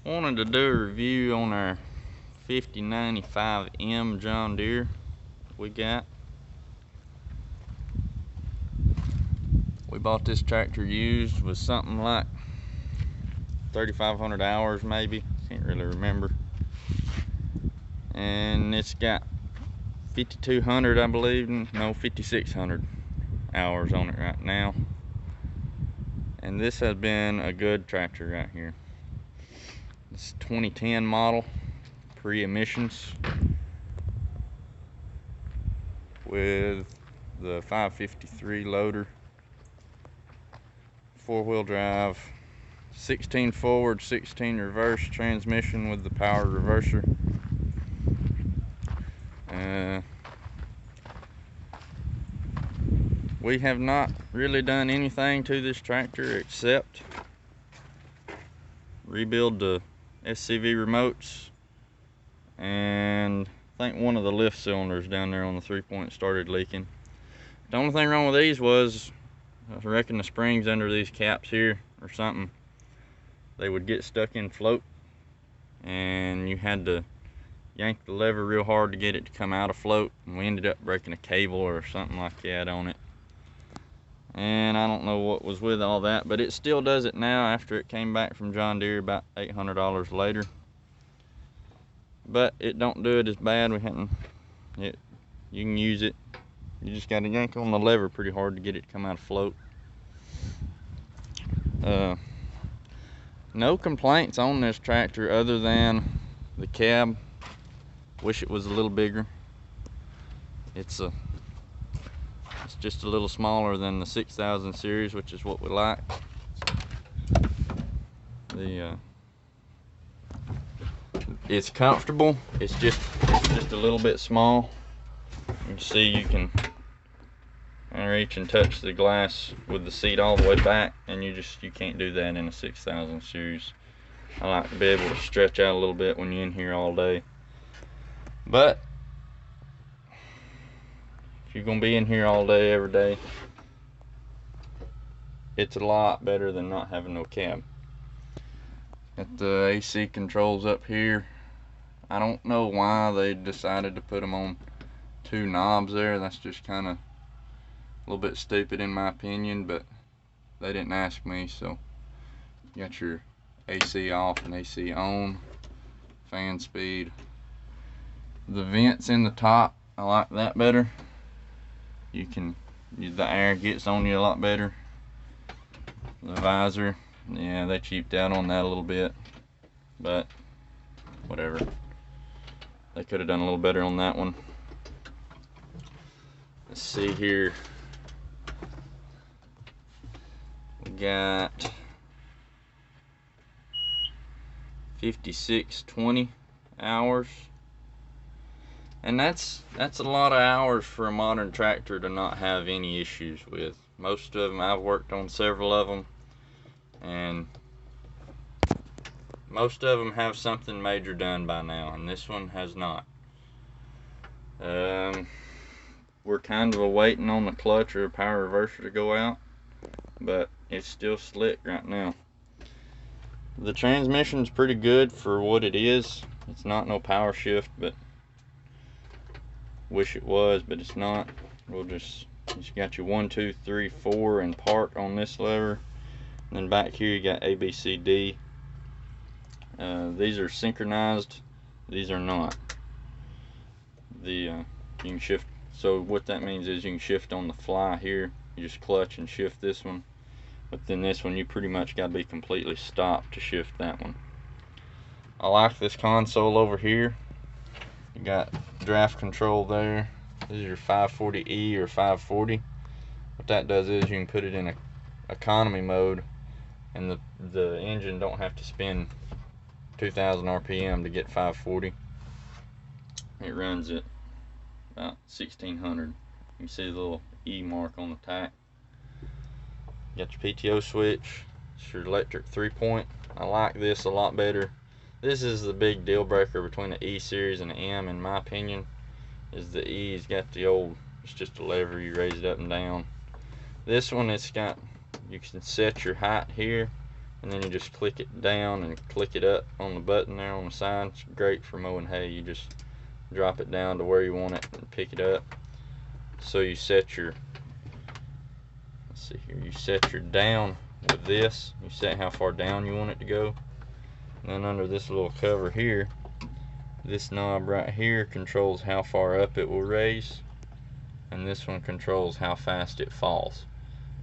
Wanted to do a review on our 5095M John Deere we got. We bought this tractor used with something like 3,500 hours maybe, can't really remember. And it's got 5,200 I believe, no 5,600 hours on it right now. And this has been a good tractor right here. It's 2010 model, pre-emissions, with the 553 loader, 4-wheel drive, 16 forward, 16 reverse transmission with the power reverser. We have not really done anything to this tractor except rebuild the SCV remotes, and I think one of the lift cylinders down there on the 3-point started leaking. The only thing wrong with these was, I reckon the springs under these caps here or something, they would get stuck in float, and you had to yank the lever real hard to get it to come out of float, and we ended up breaking a cable or something like that on it. And I don't know what was with all that, but it still does it now after it came back from John Deere about $800 later. But it don't do it as bad. You can use it. You just got to yank on the lever pretty hard to get it to come out of float. No complaints on this tractor other than the cab. Wish it was a little bigger. It's just a little smaller than the 6000 series, which is what we like. It's comfortable. It's just a little bit small. You can see you can reach and touch the glass with the seat all the way back, and you can't do that in a 6000 series. I like to be able to stretch out a little bit when you're in here all day. But if you're gonna be in here all day, every day, it's a lot better than not having no cab. Got the AC controls up here. I don't know why they decided to put them on 2 knobs there. That's just kind of a little bit stupid in my opinion, but they didn't ask me. So you got your AC off and AC on, fan speed. The vents in the top, I like that better. The air gets on you a lot better. The visor, yeah, they cheaped out on that a little bit, but whatever. They could have done a little better on that one. Let's see here. We got 5620 hours. And that's a lot of hours for a modern tractor to not have any issues with. Most of them, I've worked on several of them, and most of them have something major done by now, and this one has not. We're kind of waiting on the clutch or power reverser to go out, but it's still slick right now. The transmission's pretty good for what it is. It's not no power shift, but wish it was, but it's not. You got your 1, 2, 3, 4 and park on this lever, and then back here you got A, B, C, D. These are synchronized, these are not. You can shift, so what that means is you can shift on the fly here. You just clutch and shift this one, but then this one you pretty much got to be completely stopped to shift that one. I like this console over here. You got draft control there. This is your 540E or 540. What that does is you can put it in a economy mode, and the engine don't have to spin 2000 RPM to get 540. It runs at about 1600. You can see the little E mark on the tack. You got your PTO switch. It's your electric 3-point. I like this a lot better. This is the big deal breaker between the E series and the M, in my opinion, is the E's got it's just a lever, you raise it up and down. This one, you can set your height here, and then you just click it down and click it up on the button there on the side. It's great for mowing hay. You just drop it down to where you want it and pick it up. So you set your, let's see here, you set your down with this. You set how far down you want it to go. And then under this little cover here, this knob right here controls how far up it will raise, and this one controls how fast it falls.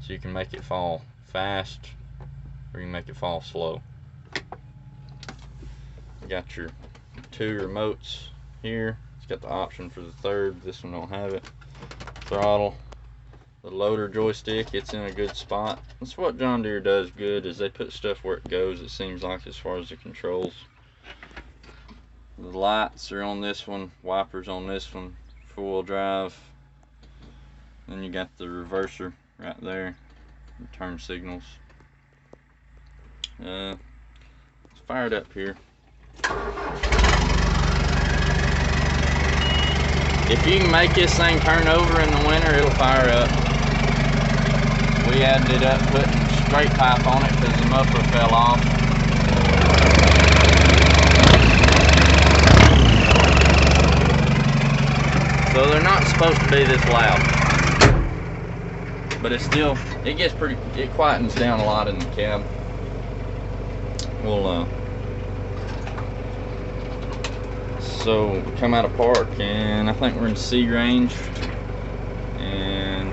So you can make it fall fast, or you can make it fall slow. You got your two remotes here. It's got the option for the third. This one don't have it. Throttle, the loader joystick, it's in a good spot. That's what John Deere does good, is they put stuff where it goes, it seems like, as far as the controls. The lights are on this one, wipers on this one, four-wheel drive. Then you got the reverser right there, the turn signals. Let's fire it up here. If you can make this thing turn over in the winter, it'll fire up. We added it up putting straight pipe on it because the muffler fell off. So they're not supposed to be this loud, but it's still, it gets pretty, it quietens down a lot in the cab. We'll so we come out of park, and I think we're in C range. And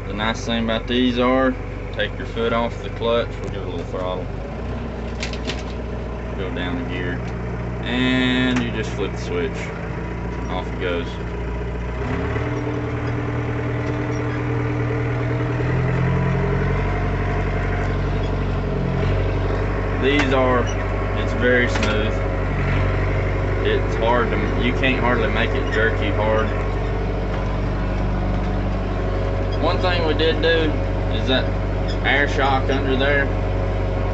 the nice thing about these are, take your foot off the clutch, we'll give it a little throttle, go down a gear, and you just flip the switch, off it goes. These are, it's very smooth. It's hard to, you can't hardly make it jerky hard. One thing we did do is that air shock under there,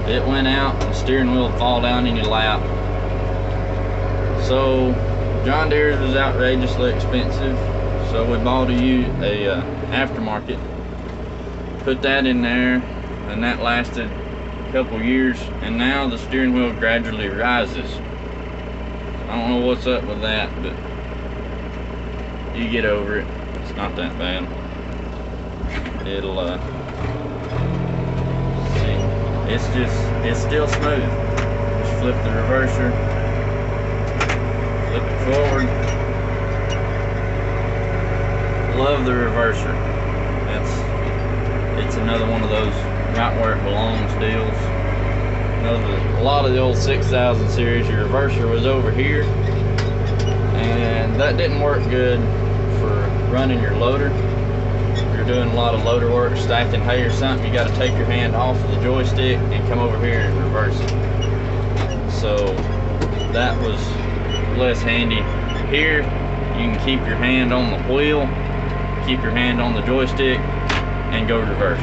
it went out and the steering wheel would fall down in your lap. So John Deere's was outrageously expensive, so we bought a aftermarket, put that in there, and that lasted a couple years, and now the steering wheel gradually rises. I don't know what's up with that, but you get over it. It's not that bad. It'll see, it's still smooth. Just flip the reverser, flip it forward. Love the reverser. It's another one of those right where it belongs deals. A lot of the old 6000 series, your reverser was over here, and that didn't work good for running your loader. If you're doing a lot of loader work, stacking hay or something, you got to take your hand off of the joystick and come over here and reverse it. So that was less handy. Here you can keep your hand on the wheel, keep your hand on the joystick, and go reverse.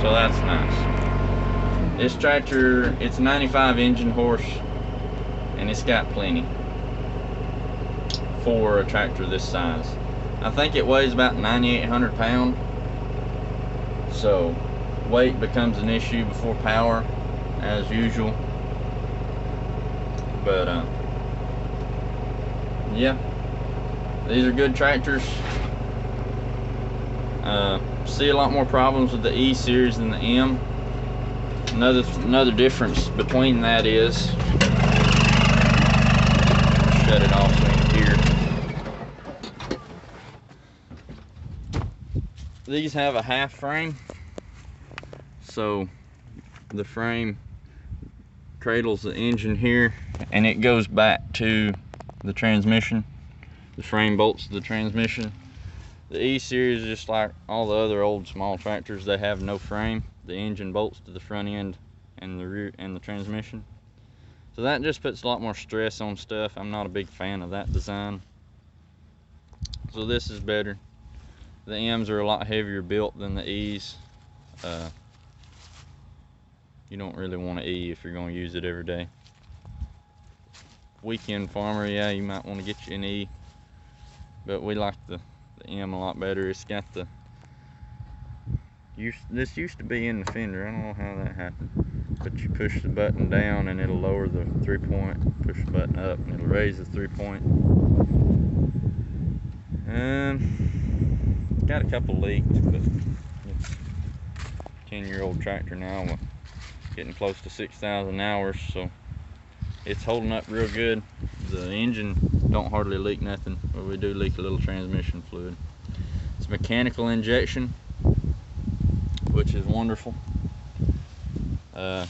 So that's nice. This tractor, it's 95 engine horse, and it's got plenty for a tractor this size. I think it weighs about 9,800 pounds. So weight becomes an issue before power, as usual. But yeah, these are good tractors. See a lot more problems with the E series than the M. Another difference between that is, shut it off so you can hear. These have a half frame, so the frame cradles the engine here, and it goes back to the transmission. The frame bolts to the transmission. The E series, just like all the other old small tractors, they have no frame. The engine bolts to the front end and the rear and the transmission. So that just puts a lot more stress on stuff. I'm not a big fan of that design. So this is better. The M's are a lot heavier built than the E's. You don't really want an E if you're going to use it every day. Weekend farmer, yeah, you might want to get you an E, but we like the M a lot better. It's got the This used to be in the fender. I don't know how that happened. But you push the button down and it'll lower the 3-point. Push the button up and it'll raise the 3-point. Got a couple leaks, but it's a 10-year-old tractor now, getting close to 6,000 hours, so it's holding up real good. The engine don't hardly leak nothing, but we do leak a little transmission fluid. It's mechanical injection, which is wonderful. The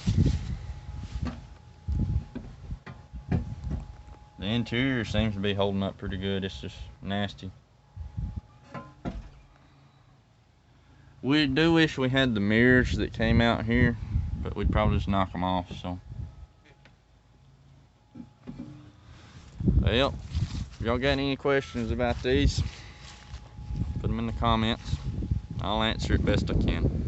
interior seems to be holding up pretty good. It's just nasty. We do wish we had the mirrors that came out here, but we'd probably just knock them off. So, well, if y'all got any questions about these, put them in the comments. I'll answer it best I can.